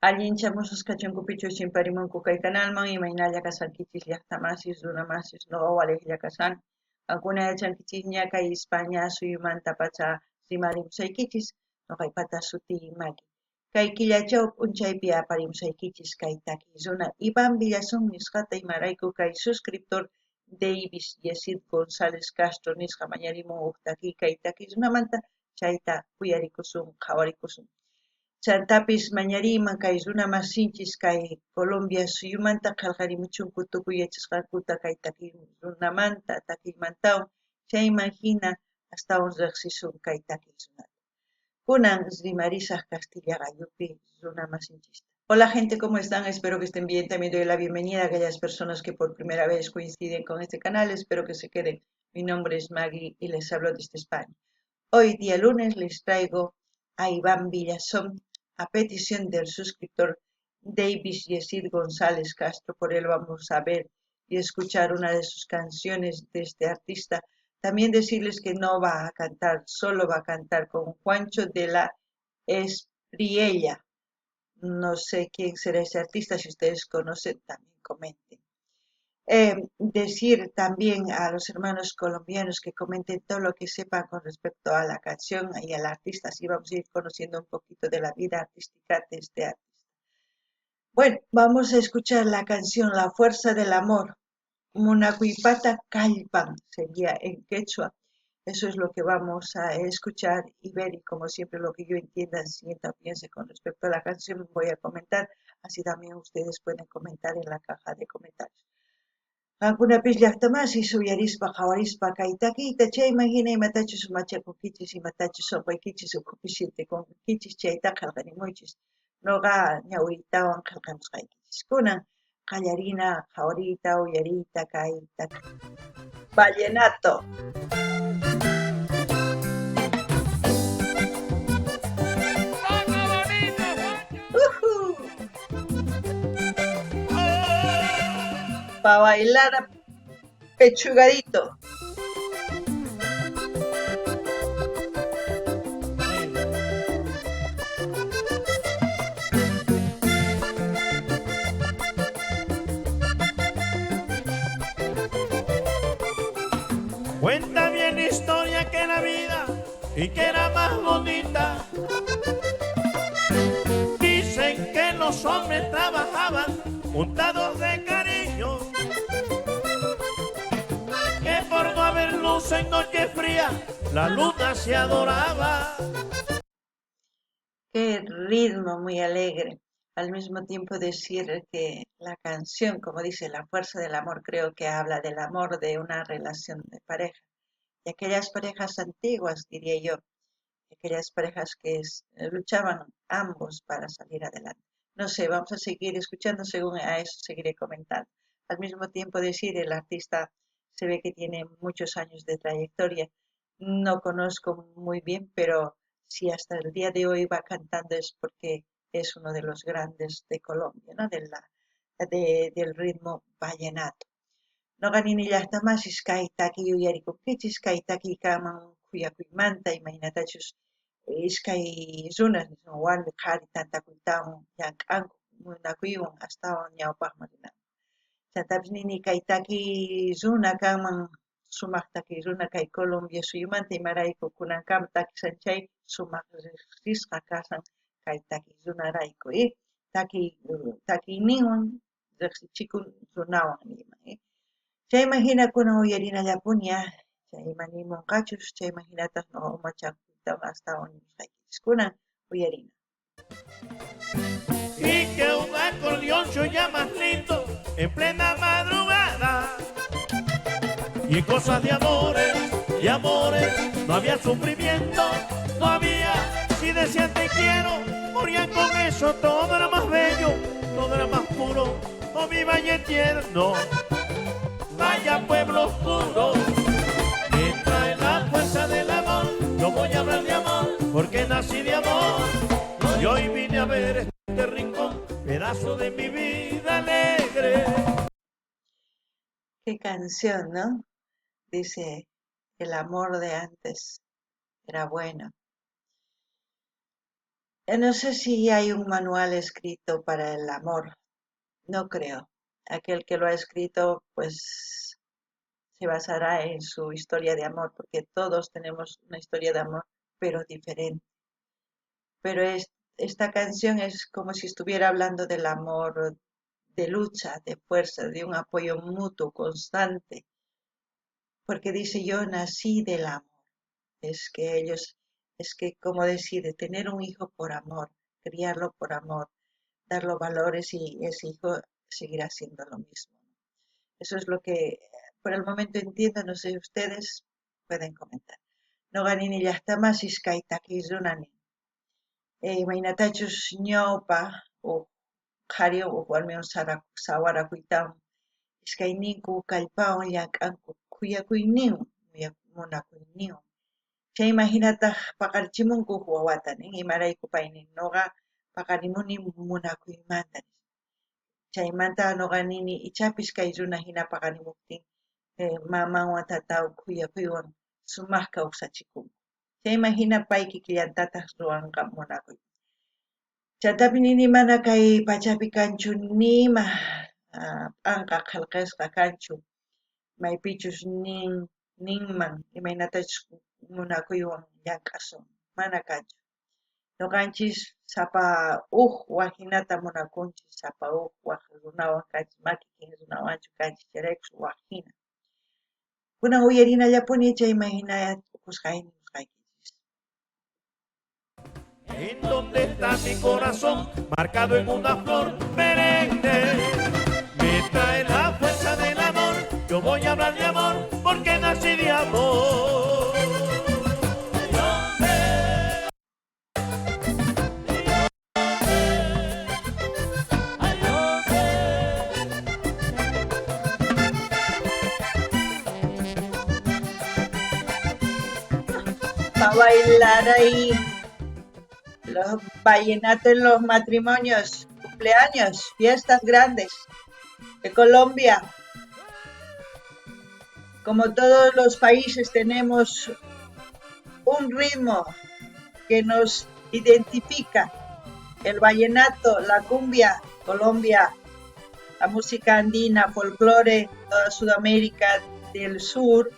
Allin chamusqas kachankupichu chimparimunku kay canalman imaynalla kasarkichis llaqtamasis runamasis noqa waliqlla kasani. Ankuna yachankichikña kay España suyumanta pacha rimarimusaykichis noqaypata sutiy Maki. Kay killachaw p'unchaypi aparimusaykichis kay takiy runa Iván Villazón nisqata imarayku kay suscriptor Davis Yesid González Castro nisqa mañarimun huk takiy kay takiy runamanta chayta uyarikusun qhawarikusun. Chantapis mañariyman kay runa masinchis kay Colombia suyumanta qillqarimuchunku tukuy yachasqakuta kay takiy runamanta takiymantawan chayman hina astawan riqsisun kay takiy runata. Kunan rimarisaq Castilla Gallupi runa masinchista. Hola gente, ¿cómo están? Espero que estén bien. También doy la bienvenida a aquellas personas que por primera vez coinciden con este canal. Espero que se queden. Mi nombre es Maggie y les hablo desde España. Hoy, día lunes, les traigo a Iván Villazón a petición del suscriptor Davis Yesid González Castro. Por él vamos a ver y escuchar una de sus canciones de este artista. También decirles que no va a cantar, solo va a cantar con Juancho de la Espriella. No sé quién será ese artista, si ustedes conocen también comenten. Decir también a los hermanos colombianos que comenten todo lo que sepan con respecto a la canción y al artista, así vamos a ir conociendo un poquito de la vida artística de este artista. Bueno, vamos a escuchar la canción La Fuerza del Amor, Munacuipata Calpan, sería en quechua. Eso es lo que vamos a escuchar y ver, y como siempre lo que yo entienda, sienta o piense con respecto a la canción voy a comentar, así también ustedes pueden comentar en la caja de comentarios. Qankunapis llaqtamasi suyarispa qawarispa kay takiyta chayman hina imatachus machakunkichis imatachus sunquykichis ukhupi sintikunkichis chayta qillqarimuychis noqa ñawiytawan qillqamusqaykichis kunan qallarina qawariyta uyariyta kay vallenato. Pa' bailar pechugadito. Cuenta bien la historia que la vida y que era más bonita. Dicen que los hombres trabajaban untados de cariño, que por no haber luz en noche fría la luna se adoraba. Qué ritmo muy alegre. Al mismo tiempo decir que la canción, como dice, La Fuerza del Amor, creo que habla del amor de una relación de pareja. Y aquellas parejas antiguas, diría yo, aquellas parejas que luchaban ambos para salir adelante. No sé, vamos a seguir escuchando, según a eso seguiré comentando. Al mismo tiempo decir, el artista se ve que tiene muchos años de trayectoria. No conozco muy bien, pero si hasta el día de hoy va cantando es porque es uno de los grandes de Colombia, ¿no? Del ritmo vallenato. Noqanini llaqtamasis kay takiy uyarikunkichis, kay takiykaman kuyakuymanta imaynatachus iskay runas nisqan warmi qhari tantakuytawan llank'anku munakuywan astawan ñawpaqman rinanku. Chaytapis nini kay takiy runa kanman sumaq takiy runa kay Colombia suyumanta imarayku kunankama takisanchay sumaq riqsisqa kasan kay takiy runarayku takiyninwan riqsichikun runawan nima. Chayman hina kunan uyarinallapuña chay imanimunqachus chayman hinataq noqa umachakuytawan astawan nisqaykichis kunan uyarina. Y que un acordeón se oía más lindo en plena madrugada. Y cosas de amores, no había sufrimiento, no había, si decían te quiero, morían con eso, todo era más bello, todo era más puro, oh mi valle tierno, vaya pueblo oscuro, me trae la fuerza del amor, yo voy a hablar de amor, porque nací de amor, y hoy vine a ver este rincón, pedazo de mi vida alegre. Qué canción, ¿no? Dice, el amor de antes era bueno. No sé si hay un manual escrito para el amor, no creo. Aquel que lo ha escrito, pues se basará en su historia de amor, porque todos tenemos una historia de amor, pero diferente. Pero esta canción es como si estuviera hablando del amor, de lucha, de fuerza, de un apoyo mutuo constante, porque dice yo nací del amor. Es que ellos, es que como decide, tener un hijo por amor, criarlo por amor, darlo valores y ese hijo seguirá siendo lo mismo. Eso es lo que por el momento entiendo, no sé, ustedes pueden comentar. No ganini llaqtamas iskaytakizunani. Imaynatachus ñawpa qhari warmiwan sawarakuytawan iskayninku kallpawan llamk'anku kuyakuyninwan munakuyninwan. Chayma hinataq paqarichimunku huk wawata nin imarayku pay nin ñuqa paqarimuni munakuymanta. Chaymanta ñuqa nini ichapis kay runa hina paqarimuptin mamanwan tatawan kuyakuywan sumaq kawsachikunku. Chayma hina pay kikllantataq ruwanqa munakuy. Chaytapi nini mana kay pachapi kanchu nima p'anqa qillqisqa kanchu maypichus ninman imaynatachus munakuywan llank'asun mana kanchu. Ñuqanchis sapa huk wajinata munakunchis, sapa huk waq runawan kanchis, maki kin runawanchu kanchis, chayraykus waqhina. Kunan uyarinallapuni chayma hina uqusqayni usqaykichis. ¿En dónde está mi corazón marcado en una flor perenne? Me trae la fuerza del amor, yo voy a hablar de amor porque nací de amor. A bailar ahí los vallenatos en los matrimonios, cumpleaños, fiestas grandes de Colombia. Como todos los países tenemos un ritmo que nos identifica. El vallenato, la cumbia, Colombia, la música andina, folclore, toda Sudamérica del Sur,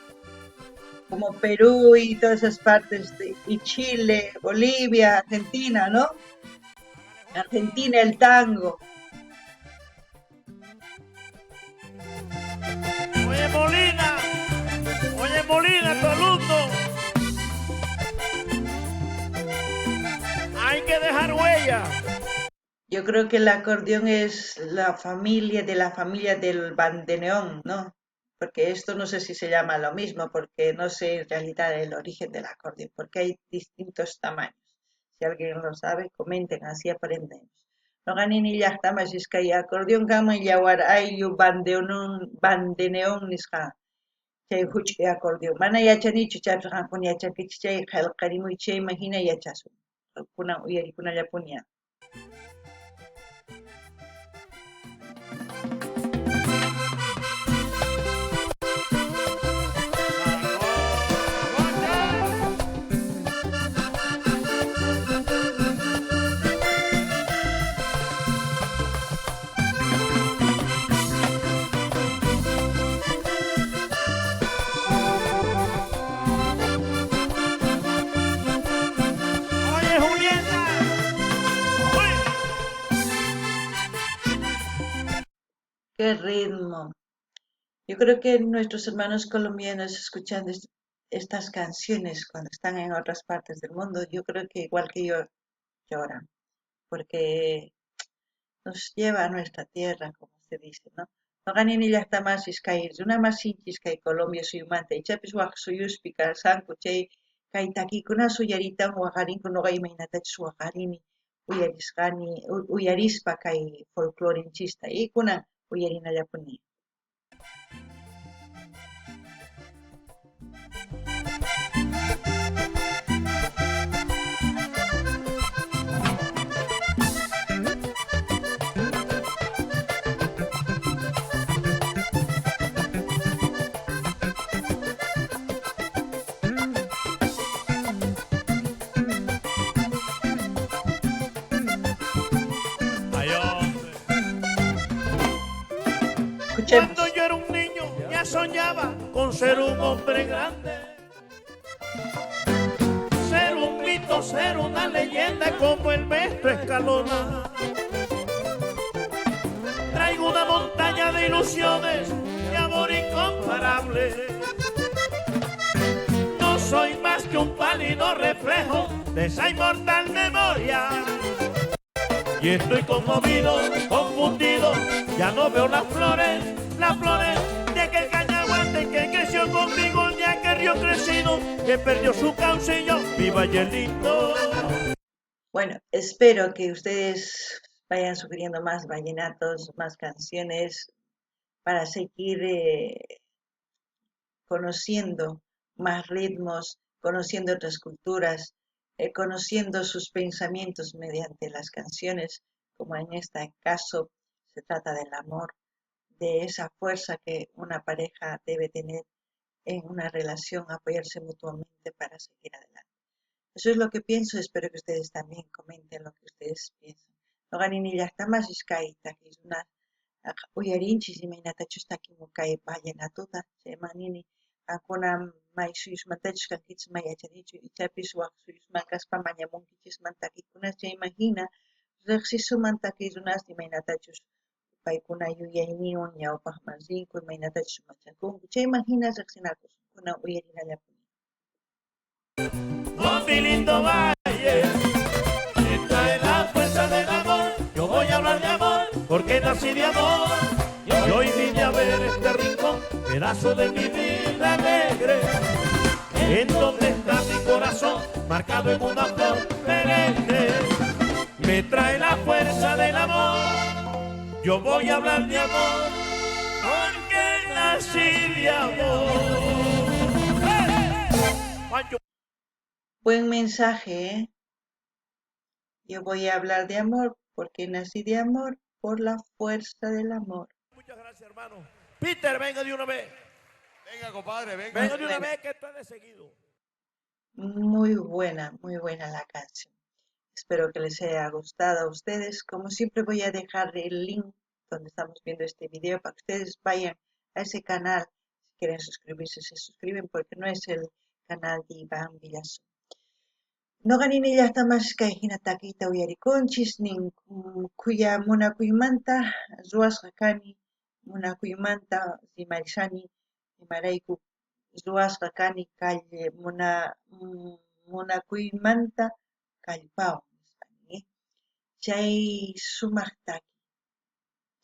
como Perú y todas esas partes, y Chile, Bolivia, Argentina, ¿no? Argentina, el tango. Oye Molina, tu alumno. Hay que dejar huella. Yo creo que el acordeón es la familia del bandoneón, ¿no? Porque esto no sé si se llama lo mismo, porque no sé en realidad el origen del acordeón, porque hay distintos tamaños. Si alguien lo sabe, comenten, así aprendemos. No ganini llaqtamas iskay acordeón kaman yawar ayllu bandoneón nisqa. Chay huch'uy acordeón. Mana yachanichu chaypis qankuna yachankichis chay qillqarimuy chayman hina yachasun. Kunan uyarikunallapuni. Qué ritmo. Yo creo que nuestros hermanos colombianos escuchando estas canciones cuando están en otras partes del mundo, yo creo que igual que yo lloran, porque nos lleva a nuestra tierra, como se dice, ¿no? No ganin llaqtamas iskay runamassinchis kay Colombia suymanta ichapis waq suyuspi karsanku chay kay takikuna suyaritan waqarinku nuqa imaynatachus waqarini uyarispa kay folclorenchista y kunan uyarinallapuni. Escuchemos. Cuando yo era un niño ya soñaba con ser un hombre grande. Ser un mito, ser una leyenda como el maestro Escalona. Traigo una montaña de ilusiones y amor incomparable. No soy más que un pálido reflejo de esa inmortal memoria. Y estoy conmovido, confundido, ya no veo las flores de aquel cañaguante que creció conmigo, de aquel río crecido que perdió su cauce mi valle lindo. Bueno, espero que ustedes vayan sugiriendo más vallenatos, más canciones para seguir conociendo más ritmos, conociendo otras culturas, conociendo sus pensamientos mediante las canciones, como en este caso se trata del amor, de esa fuerza que una pareja debe tener en una relación, apoyarse mutuamente para seguir adelante. Eso es lo que pienso, espero que ustedes también comenten lo que ustedes piensan. No ganin llaqtamas iskayta, que es una uyarinchis imaynatachus takimunkay vallenatuta, chaymanini ankuna may suyusmantachus kankichis mayachanichu ichapis waq suyusman kaspa mañamunkichisman takikunas chaymahina riqsisuman takiy runasta imaynatachus paykuna yuyayniwan ñawpaq mansinku imaynatachus sumachakunku chaymahina riqsinakusunkuna uyarinallapuni. Oh, mi lindo valle, que trae la fuerza del amor. Yo voy a hablar de amor, porque nací de amor. Y hoy vine a ver este rincón, pedazo de mi vida alegre, en donde está mi corazón, marcado en una flor perenne. Me trae la fuerza del amor. Yo voy a hablar de amor, porque nací de amor. Buen mensaje, ¿eh? Yo voy a hablar de amor porque nací de amor por la fuerza del amor. Muchas gracias, hermano. Peter, venga de una vez. Venga, compadre, venga. Venga de una vez que esto es de seguido. Muy buena la canción. Espero que les haya gustado a ustedes. Como siempre voy a dejar el link donde estamos viendo este video para que ustedes vayan a ese canal. Si quieren suscribirse, se suscriben porque no es el canal de Iván Villazo. No ganini llaqtamasqay hina takiyta uyarikunchis nin kuya munakuymanta ruwasqa kani, munakuymanta rimarishani imarayku ruwasqa kani munakuymanta kallpawan nisqani. Chay sumaq taki.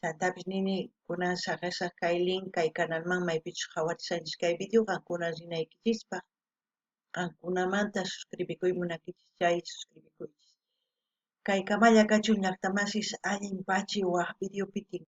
Chaytapish nini kunan saqisaq kay link kay canalman maypichus hawarishanchis kay video qankuna rinaykichispa. Qankunamanta suscribikuy munakichis chay suscribikuychis. Kay kamalla kachun llaqtamasis allin pachi waq video pitin